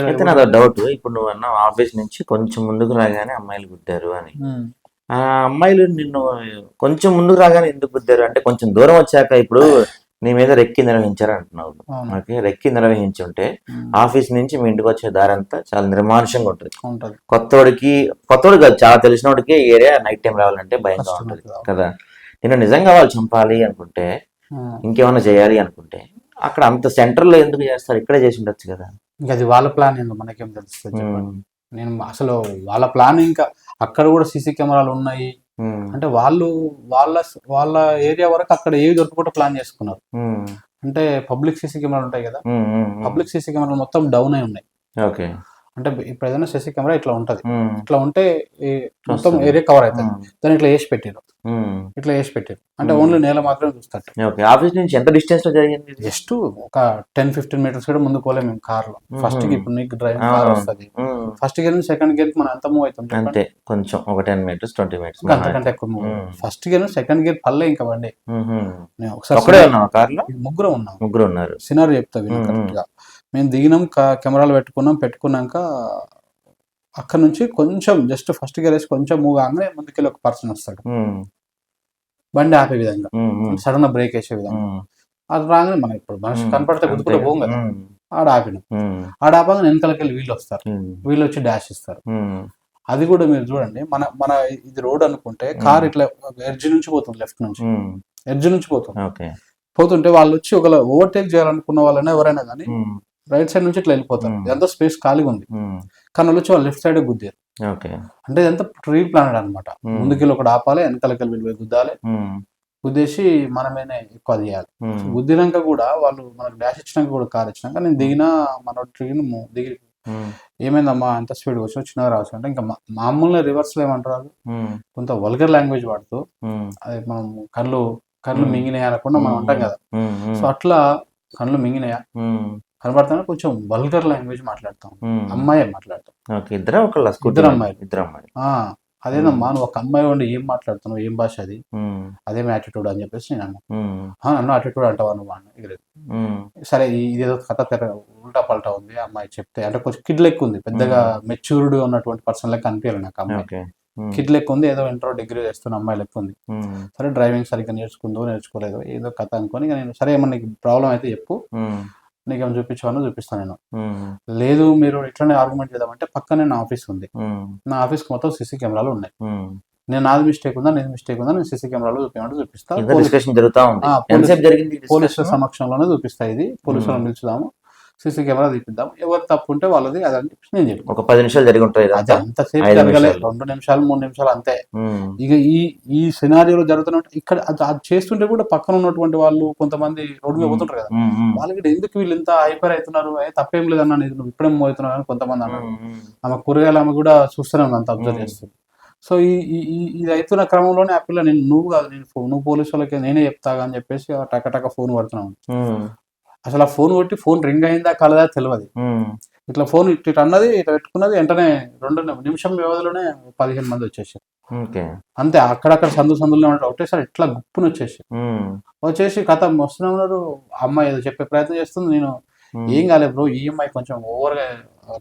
అయితే నాదో డౌట్. ఇప్పుడు నువ్వు అన్నావు ఆఫీస్ నుంచి కొంచెం ముందుకు రాగానే అమ్మాయిలు గుద్దారు అని. ఆ అమ్మాయిలు నిన్ను కొంచెం ముందుకు రాగానే ఎందుకు గుద్దారు? అంటే కొంచెం దూరం వచ్చాక ఇప్పుడు నీ మీద రెక్కి నిర్వహించారు అంటున్నావు. అవును. మనకి రెక్కి నిర్వహించి ఉంటే ఉమ్. ఆఫీస్ నుంచి మీ ఇంటికి వచ్చే దారంతా చాలా నిర్మానుషంగా ఉంటుంది. ఉంటది. కొత్తోడు కాదు, చాలా తెలిసినోడికి ఈ ఏరియా నైట్ టైం రావాలంటే భయంగా కష్టం ఉంటుంది అవుతుంది. కదా. నేను నిజంగా వాళ్ళు చంపాలి అనుకుంటే, ఇంకేమైనా చేయాలి అనుకుంటే అక్కడ అంత సెంటర్లో ఎందుకు చేస్తారు? ఇక్కడే చేసి ఉండొచ్చు కదా. ఇంకా అది వాళ్ళ ప్లాన్ ఏందో మనకేం తెలుస్తుంది చెప్పండి. ఉమ్, నేను అసలు వాళ్ళ ప్లాన్ ఇంకా అక్కడ కూడా సీసీ కెమెరాలు ఉన్నాయి ఉమ్, అంటే వాళ్ళు వాళ్ళ వాళ్ళ ఏరియా వరకు అక్కడ ఏవి దొరకకుండా ప్లాన్ చేసుకున్నారు. ఉమ్, అంటే పబ్లిక్ సీసీ కెమెరాలు ఉంటాయి కదా, ఉమ్, ఉమ్, ఉమ్. పబ్లిక్ సీసీ కెమెరాలు మొత్తం డౌన్ అయి ఉన్నాయి. ఓకే. అంటే ఇప్పుడు ఏదైనా సీసీ కెమెరా ఇట్లా ఉంటది, ఉమ్, ఇట్లా ఉంటే ఈ మొత్తం వస్తుంది. ఏరియా కవర్ అవుతుంది. ఉమ్, దాన్ని ఇట్లా వేసి పెట్టారు, ఉమ్, ఇట్లా వేసి పెట్టారు. అంటే ఉమ్. ఓన్లీ నేల మాత్రమే చూస్తారు. ఓకే. ఆఫీస్ నుంచి ఎంత డిస్టెన్స్ లో జరిగింది ఇది? జస్ట్ ఒక 10-15 మీటర్స్ కూడా ముందు పోలే మేము కార్లో. ఫస్ట్ కి ఇప్పుడు నీకు డ్రైవింగ్ కార్ అవునవును. వస్తుంది, ఉమ్, ఫస్ట్ గేర్ నుంచి సెకండ్ గేర్ మనం ఎంత మూవ్ అవుతుంది అంతే, కొంచెం ఒక 10 మీటర్స్ 20 మీటర్స్ ఇంకా అంతకంటే ఎక్కువ move. First gear second gear పల్లె ఇంకా బండి. నేను ఒకసారి ఒక్కడే ఉన్నావా కార్లో? ముగ్గురు ఉన్నాం. ముగ్గురు ఉన్నారు. సినారీ చెప్తా విను కరెక్ట్ గా. మేము దిగినాం, కెమెరాలు పెట్టుకున్నాక అక్కడ నుంచి కొంచెం జస్ట్ ఫస్ట్ గేర్ వేసి కొంచెం మూవ్ కాగానే ముందుకెళ్ళి ఒక పర్సన్ వస్తాడు, ఉమ్, బండి ఆపే విధంగా, ఉమ్, ఉమ్, సడన్ గా బ్రేక్ వేసే విధంగా. ఉమ్, అది రాగానే మనం ఇప్పుడు మనిషి కనపడితే అంతే. గుద్దుకుంటే పోం కదా, ఉమ్, ఆడ ఆపినాం. ఉమ్, ఆడ ఆపగా వెనకాలకి వెళ్ళి వీళ్ళు వస్తారు, ఉమ్, వీళ్ళు వచ్చి డాష్ ఇస్తారు. ఉమ్, అది కూడా మీరు చూడండి, మన మన ఇది రోడ్ అనుకుంటే కార్ ఇట్లా ఎడ్జ్ నుంచి పోతుంది, లెఫ్ట్ నుంచి ఉమ్, ఎడ్జ్ నుంచి పోతుంది. ఓకే. పోతుంటే వాళ్ళు వచ్చి ఒక ఓవర్టేక్ చేయాలనుకున్న వాళ్ళైనా ఎవరైనా కానీ ఉమ్, రైట్ సైడ్ నుంచి ఇట్లా వెళ్ళిపోతారు. ఉమ్, ఇదంతా స్పేస్ ఖాళీగా ఉంది, ఉమ్, కానీ వాళ్ళు వచ్చి వాళ్ళు లెఫ్ట్ సైడ్ గుద్దారు. ఓకే. అంటే ఇదంతా ప్రీ ప్లానెడ్ అనమాట. ముందుకెళ్ళి ఒకటి ఆపాలి, వెనకాలకి వెళ్ళి గుద్దాలి, ఉమ్, గుద్దేసి మన మీదనే ఎక్కువ అది చేయాలి. ఉమ్, గుద్దినాక కూడా వాళ్ళు మనకు డాష్ ఇచ్చినాక కూడా కార్ ఇచ్చినాక నేను దిగినా, మనోడు దిగి ఉమ్, ఏమైందమ్మా ఎంత స్పీడ్ వచ్చి చిన్నగా రావచ్చు అంటే ఇంకా మామూలుగా రివర్స్లో ఏమంటారు, ఉమ్, కొంత వల్గర్ లాంగ్వేజ్ వాడుతూ ఉమ్, అది మనం కళ్ళు మింగినాయి అనకుండా మనం అంటాం కదా. ఉమ్, సో అట్లా కళ్ళు మింగినాయా ఉమ్, కనబడతానే కొంచెం వల్గర్ లాంగ్వేజ్ మాట్లాడతాం, ఉమ్. అమ్మాయి మాట్లాడతాం. ఓకే. ఇద్దరా ఒకళ్ళ? ఇద్దరు అమ్మాయిలు. ఇద్దరు అమ్మాయిలు. అదేనమ్మా నువ్వు ఒక అమ్మాయి ఉండి ఏం మాట్లాడుతున్నావు, ఏం భాష అది, ఉమ్, అదేం యాటిట్యూడ్ అని చెప్పేసి నేను అన్నా. ఉమ్, నన్ను యాటిట్యూడ్ అంటావా నువ్వు అన్న. ఉమ్, సరే ఇదేదో కథ ఉల్టా పల్టా ఉంది, అమ్మాయి చెప్తే అంటే కొంచెం కిడ్ లెక్క ఉంది, పెద్దగా మెచ్యూర్డ్ ఉన్నటువంటి పర్సన్ లెక్క అనిపించాలి నాకు అమ్మాయి. ఓకే. ఉమ్, కిడ్ లెక్క ఉంది, ఏదో ఇంటర్ డిగ్రీ చేస్తున్న అమ్మాయి లెక్క ఉంది. ఉమ్, సరే డ్రైవింగ్ సరిగ్గా నేర్చుకోలేదు ఏదో కథ అనుకొని ఇక నేను సరే ఏమన్నా నీకు ప్రాబ్లం అయితే చెప్పు, ఉమ్, నీకేమైనా చూపించావని చూపిస్తాను నేను. ఉమ్, లేదు మీరు ఇట్లనే ఆర్గ్యుమెంట్ చేద్దామంటే పక్కనే నా ఆఫీస్ ఉంది, ఉమ్, నా ఆఫీస్కి మొత్తం సీసీ కెమెరాలు ఉన్నాయి. ఉమ్. నేను నాది మిస్టేక్ ఉందా నీది మిస్టేక్ ఉందా, నేను సీసీ కెమెరాలో చూపించమంటే చూపిస్తా, కింద డిస్కషన్ జరుగుతా ఉంది. ఎంతసేపు జరిగింది ఈ పోలీసుల discussion? సమక్షంలోనే చూపిస్తా. ఇది పోలీసులను పిలుచుదాము, సీసీ కెమెరా తీపిద్దాం, ఎవరు తప్పు ఉంటే వాళ్ళది అదని చెప్పి నేను చెప్పి ఒక 10 నిమిషాలు జరిగి ఉంటాయి అది ఇదంతా? అంతసేపు 5 జరగలే, నిమిషాలు. 2 నిమిషాలు 3 నిమిషాలు అంతే. ఉమ్, ఇక ఈ సినారియోలో జరుగుతున్న ఇక్కడ అది చేస్తుంటే కూడా పక్కన ఉన్నటువంటి వాళ్ళు కొంతమంది రోడ్డు మీద పోతుంటారు కదా, ఉమ్, ఉమ్, వాళ్ళకి ఎందుకు వీళ్ళు ఇంత హైపర్ అవుతున్నారు, తప్పేం లేదన్నా నువ్వు ఇప్పుడేం పోతున్నావు అని కొంతమంది అన్నారు. ఉమ్, ఉమ్, ఆమె కూరగాయలు ఆమె కూడా చూస్తూనే ఉంది, అంత అబ్జర్వ్ చేస్తుంది. సో ఇది అవుతున్న క్రమంలోనే ఆ పిల్ల నువ్వు కాదు నువ్వు పోలీసు వాళ్ళకి నేనే చెప్తాగా అని చెప్పేసి టక ఫోన్ పడుతున్నావు. ఉమ్, అసలు ఆ ఫోన్ కొట్టి ఫోన్ రింగ్ అయిందా కలదా తెలియదు. ఉమ్, ఇట్లా ఫోన్ ఇట్లా అన్నది, ఇట్లా పెట్టుకున్నది, వెంటనే 2 నిమిషం వ్యవధిలోనే 15 మంది వచ్చేసారు. ఓకే. అంతే, అక్కడక్కడ సందులో ఒకటేసారి ఇట్లా గుప్పుని వచ్చేసి ఉమ్, వచ్చేసి కథ వస్తూనే ఉన్నారు. అమ్మాయి ఏదో చెప్పే ప్రయత్నం చేస్తుంది, నేను ఏం కాలేదు బ్రో, ఈ అమ్మాయి కొంచెం ఓవర్గా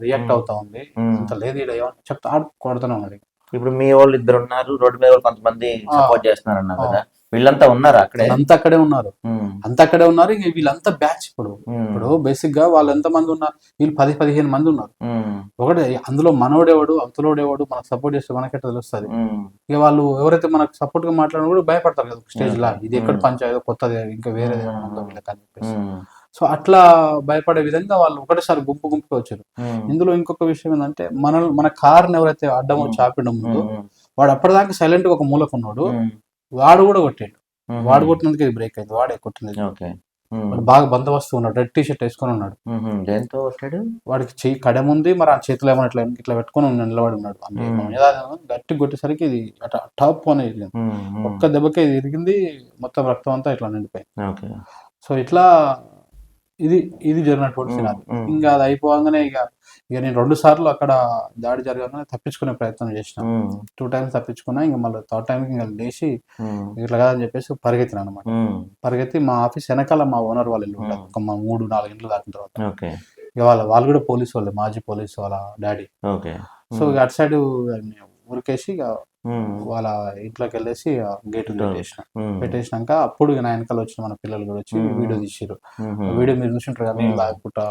రియాక్ట్ అవుతా ఉంది, అంత లేదు ఈడ ఏమని చెప్తా కొడుతున్నాం. మరి ఇప్పుడు మీ వాళ్ళు ఇద్దరు ఉన్నారు, రోడ్డు మీద కొంతమంది సపోర్ట్ చేస్తున్నారు అన్నారు కదా, వీళ్ళంతా ఉన్నారా అక్కడే? అంతా అక్కడే ఉన్నారు, అంతా అక్కడే ఉన్నారు. ఇంక వీళ్ళంతా బ్యాచ్. ఇప్పుడు బేసిక్ గా వాళ్ళు ఎంత మంది ఉన్నారు, వీళ్ళు 10-15 మంది ఉన్నారు. ఒకటే అందులో మనోడేవాడు అవతలోడేవాడు మనకు సపోర్ట్ చేస్తే మనకెట్ట తెలుస్తుంది. ఇక వాళ్ళు ఎవరైతే మనకు సపోర్ట్ గా మాట్లాడినా కూడా భయపడతారు కదా స్టేజ్ లా, ఇది ఎక్కడ పంచాయతీ కొత్తది ఇంకా వేరేది ఏమైనా ఉందో వీళ్ళకి అని చెప్పేసి. సో అట్లా భయపడే విధంగా వాళ్ళు ఒకటేసారి గుంపుగా వచ్చారు. ఇందులో ఇంకొక విషయం ఏంటంటే మన కార్ని ఎవరైతే అడ్డం వచ్చి ఆపడం ముందు వాడు అప్పటిదాకా సైలెంట్ గా ఒక మూలకున్నాడు, వాడు కూడా కొట్టాడు. వాడు కొట్టినందుకు ఇది బ్రేక్ అయింది, వాడే కొట్టినది. వాడు బాగా బందోబస్తు ఉన్నాడు, రెడ్ టీ షర్ట్ వేసుకొని ఉన్నాడు. దేంతో కొట్టాడు? వాడికి చెయ్యి కడముంది, మరి ఆ చేతిలో ఏమైనా ఇట్లా పెట్టుకొని నిలబడి ఉన్నాడు. గట్టి కొట్టేసరికి ఇది టాప్ అనేది ఒక్క దెబ్బకే ఇది ఇరిగింది, మొత్తం రక్తం అంతా ఇట్లా నిండిపోయింది. సో ఇట్లా ఇది జరిగినటువంటి సినారీ. ఇంకా అది అయిపోగానే ఇక నేను 2 సార్లు అక్కడ దాడి జరగానే తప్పించుకునే ప్రయత్నం చేసిన. 2 times తప్పించుకున్నా. ఇంకా మళ్ళీ 3rd time ఇంకా లేచి ఇట్లా కాదని చెప్పేసి పరిగెత్తిన అనమాట. పరిగెత్తి మా ఆఫీస్ వెనకాల మా ఓనర్ వాళ్ళు ఇల్లు ఉంటారు, ఒక 3-4 ఇండ్లు దాటిన తర్వాత ఇక వాళ్ళు కూడా పోలీసు వాళ్ళే, మాజీ పోలీసు వాళ్ళ డాడీ. ఓకే. సో ఇక అటు సైడ్ ఉరికేసి ఇక వాళ్ళ ఇంట్లోకి వెళ్ళేసి గేట్ పెట్టేసినాక అప్పుడు ఇక నా వెనకాల వచ్చిన మన పిల్లలు కూడా వచ్చి వీడియో తీసిరు. వీడియో మీరు చూసింటారు కదా, నేను లాగుకుంటా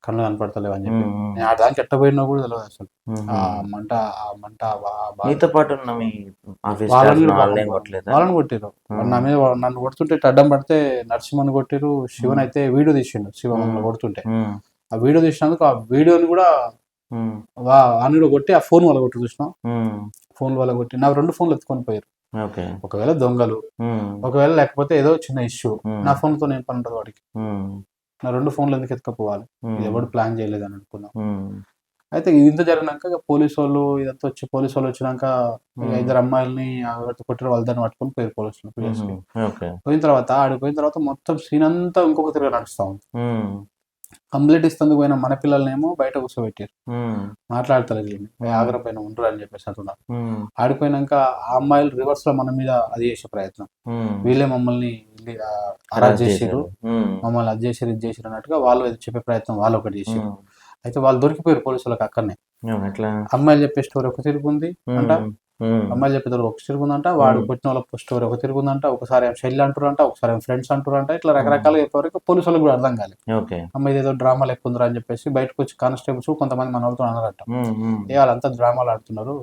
కళ్ళు కనపడతలేవు అని చెప్పి. నేను ఆ దానికి ఎట్టబోయినా కూడా తెలియదు అసలు. ఆ మంట మీతో పాటు ఉన్న మీ ఆఫీస్ వాళ్ళని కొట్టిరు. నా మీద నన్ను కొడుతుంటే అడ్డం పడితే నరసింహని కొట్టిరు. శివన్ అయితే వీడియో తీసిండు, శివ మమ్మల్ని కొడుతుంటే. ఆ వీడియో తీసినందుకు ఆ వీడియోని కూడా అన్నిలో కొట్టి ఆ ఫోన్ వాళ్ళ కొట్టి చూసినాం. ఫోన్ వాళ్ళ కొట్టి నా 2 ఫోన్లు ఎత్తుకొని పోయారు. ఒకవేళ దొంగలు, ఒకవేళ లేకపోతే ఏదో చిన్న ఇష్యూ, నా ఫోన్తో ఏం పని ఉంటుంది వాడికి? నా 2 ఫోన్లు ఎందుకు ఎత్తుకపోవాలి? ఇది ఎవడు ప్లాన్ చేయలేదు అని అనుకున్నాం. అయితే ఇంత జరిగినాక పోలీసు వాళ్ళు ఇదంతా వచ్చి, పోలీసు వాళ్ళు వచ్చినాక 2 అమ్మాయిలని కొట్టిన వాళ్ళని పట్టుకొని పోయారు పోలీసులు. పోయిన తర్వాత ఆడిపోయిన తర్వాత మొత్తం సీన్ అంతా ఇంకొక తిరిగి నడుస్తా ఉంది. కంప్లీట్ ఇస్తుంది పోయిన మన పిల్లల్నేమో బయట కూర్చోబెట్టారు. మాట్లాడతలేదు, ఆగ్రహం పైన ఉండరు అని చెప్పేసి అంటున్నారు. ఆడిపోయినాక ఆ అమ్మాయిలు రివర్స్ లో మన మీద అది చేసే ప్రయత్నం, వీళ్ళే మమ్మల్ని అరెస్ట్ చేసిరు, మమ్మల్ని అది చేసిరు ఇది చేసిరు అన్నట్టుగా వాళ్ళు చెప్పే ప్రయత్నం వాళ్ళు ఒకటి చేసిరు. అయితే వాళ్ళు దొరికిపోయారు పోలీసులకు అక్కడనే. అమ్మాయిలు చెప్పే స్టోరీ ఒక తిరుగుంది అంట, అమ్మాయిలు చెప్పేది ఒక తిరుగుందంట, వాడు కొట్టిన వాళ్ళ స్టోరీ ఒక తిరుగుందంట. ఒకసారి షెల్ అంటారంట, ఒకసారి ఫ్రెండ్స్ అంటారంట. ఇట్లా రకరకాలుగా చెప్పేవరకు పోలీసు వాళ్ళకి కూడా అర్థం కాలేదు. అమ్మాయి ఏదో డ్రామాలు ఎక్కువ ఉందిరా అని చెప్పేసి బయటకు వచ్చి కానిస్టేబుల్స్ కొంతమంది మన వాళ్ళతో అన్నారట, వాళ్ళంతా డ్రామాలు ఆడుతున్నారు,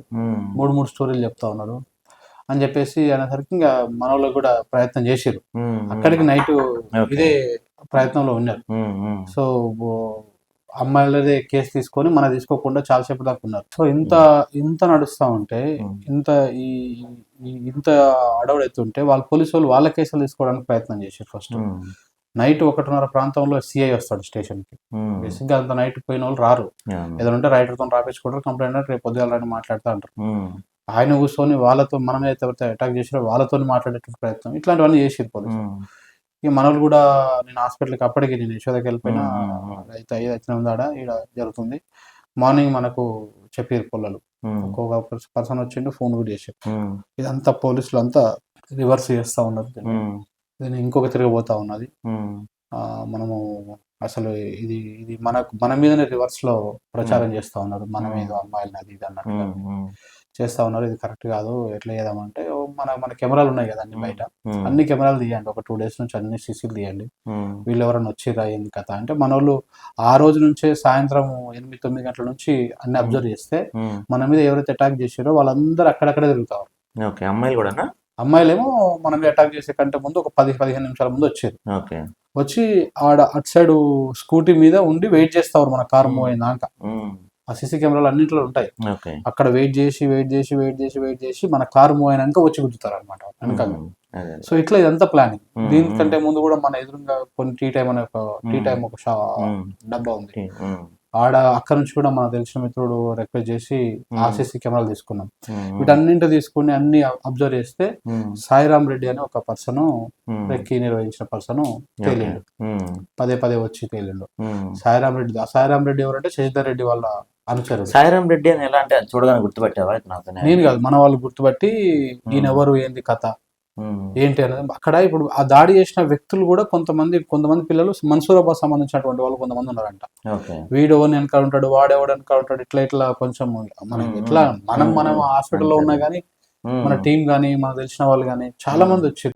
3 స్టోరీలు చెప్తా ఉన్నారు అని చెప్పేసి అనేసరికి ఇంకా మన వాళ్ళకి కూడా ప్రయత్నం చేసిరు. అక్కడికి నైట్ ఇదే ప్రయత్నంలో ఉన్నారు. సో అమ్మాయిలదే కేసు తీసుకొని మన తీసుకోకుండా చాలాసేపు దాకా ఉన్నారు. సో ఇంత నడుస్తూ ఉంటే, ఇంత అడవుడైతుంటే వాళ్ళు పోలీసు వాళ్ళు వాళ్ళ కేసులు తీసుకోవడానికి ప్రయత్నం చేశారు. ఫస్ట్ నైట్ 1:30 ప్రాంతంలో సిఐ వస్తాడు స్టేషన్ కి. బేసిక్ గా అంత నైట్ పోయిన వాళ్ళు రారు, ఏదంటే రైటర్ తో రాపించుకుంటారు, కంప్లైంట్ రేపు పొద్దుగాలని మాట్లాడుతూ అంటారు. ఆయన కూర్చొని వాళ్ళతో మన మీద ఎవరైతే అటాక్ చేసారో వాళ్ళతో మాట్లాడేటువంటి ప్రయత్నం ఇట్లాంటివన్నీ చేసారు పోలీసులు. ఇక మనోళ్ళు కూడా, నేను హాస్పిటల్కి అప్పటికి నేను యశోదకి వెళ్ళిపోయినా, అయితే అయ్యి ఉందాడ ఇక్కడ జరుగుతుంది. మార్నింగ్ మనకు చెప్పారు పొల్లలు, ఒక్కొక్క పర్సన్ వచ్చిండు, ఫోన్ కూడా చేశారు. ఇదంతా పోలీసులు అంతా రివర్స్ చేస్తూ ఉన్నారు. దీన్ని ఇంకొక తిరగబోతా ఉన్నది. మనము అసలు ఇది ఇది మన మీదనే రివర్స్ లో ప్రచారం చేస్తా ఉన్నారు, మన మీద అమ్మాయిలని అది ఇది అన్నట్టు చేస్తా ఉన్నారు. ఇది కరెక్ట్ కాదు, ఎట్లా చేద్దామంటే మన కెమెరాలు ఉన్నాయి కదా అన్ని బయట, అన్ని కెమెరాలు తీయండి, ఒక 2 days నుంచి అన్ని సీసీలు తీయండి, వీళ్ళు ఎవరైనా వచ్చిరా ఏంది కథ అంటే. మన వాళ్ళు ఆ రోజు నుంచే సాయంత్రం 8-9 గంటల నుంచి అన్ని అబ్జర్వ్ చేస్తే మన మీద ఎవరైతే అటాక్ చేసారో వాళ్ళందరూ అక్కడక్కడే తిరుగుతారు. అమ్మాయిలు కూడా, అమ్మాయిలేమో మన మీద అటాక్ చేసే కంటే ముందు ఒక 10-15 నిమిషాల ముందు వచ్చారు. వచ్చి అటు సైడ్ స్కూటీ మీద ఉండి వెయిట్ చేస్తారు మన కారు మూవ్ అయినాక. ఆ సీసీ కెమెరాలు అన్నింటిలో ఉంటాయి. అక్కడ వెయిట్ చేసి మన కారు మూవ్ అయినాక వచ్చి గుద్దుతారు అనమాట వెనక. సో ఇట్లా ఇదంతా ప్లానింగ్. దీనికంటే ముందు కూడా మన ఎదురుగా కొన్ని టీ టైం ఒక డబ్బా ఉంది, అక్కడ నుంచి కూడా మన తెలిసిన మిత్రుడు రిక్వెస్ట్ చేసి ఆర్సీసీ కెమెరాలు తీసుకున్నాం. వీటన్నింటి తీసుకుని అన్ని అబ్జర్వ్ చేస్తే సాయిరామ్ రెడ్డి అని ఒక పర్సన్, రెక్కి నిర్వహించిన పర్సన్ తేలిండు, పదే వచ్చి తేలిండు. సాయిరామ్ రెడ్డి ఎవరంటే శశిధర్ రెడ్డి వాళ్ళ అనుచరుడు. సాయిరామ్ రెడ్డి అని ఎలా అంటే చూడగానే గుర్తుపట్టావా? నేను కాదు, మన వాళ్ళు గుర్తుపట్టి ఈయన ఎవరు ఏంది కథ ఏంటి అనేది. అక్కడ ఇప్పుడు ఆ దాడి చేసిన వ్యక్తులు కూడా కొంతమంది పిల్లలు మన్సూరాబాద్ సంబంధించినటువంటి వాళ్ళు కొంతమంది ఉన్నారంట. వీడెవరు వెనక ఉంటాడు, వాడెవడు వెనక ఉంటాడు, ఇట్లా కొంచెం మనం ఎట్లా మనం హాస్పిటల్లో ఉన్నా కానీ మన టీం కానీ మనకు తెలిసిన వాళ్ళు కానీ చాలా మంది వచ్చారు.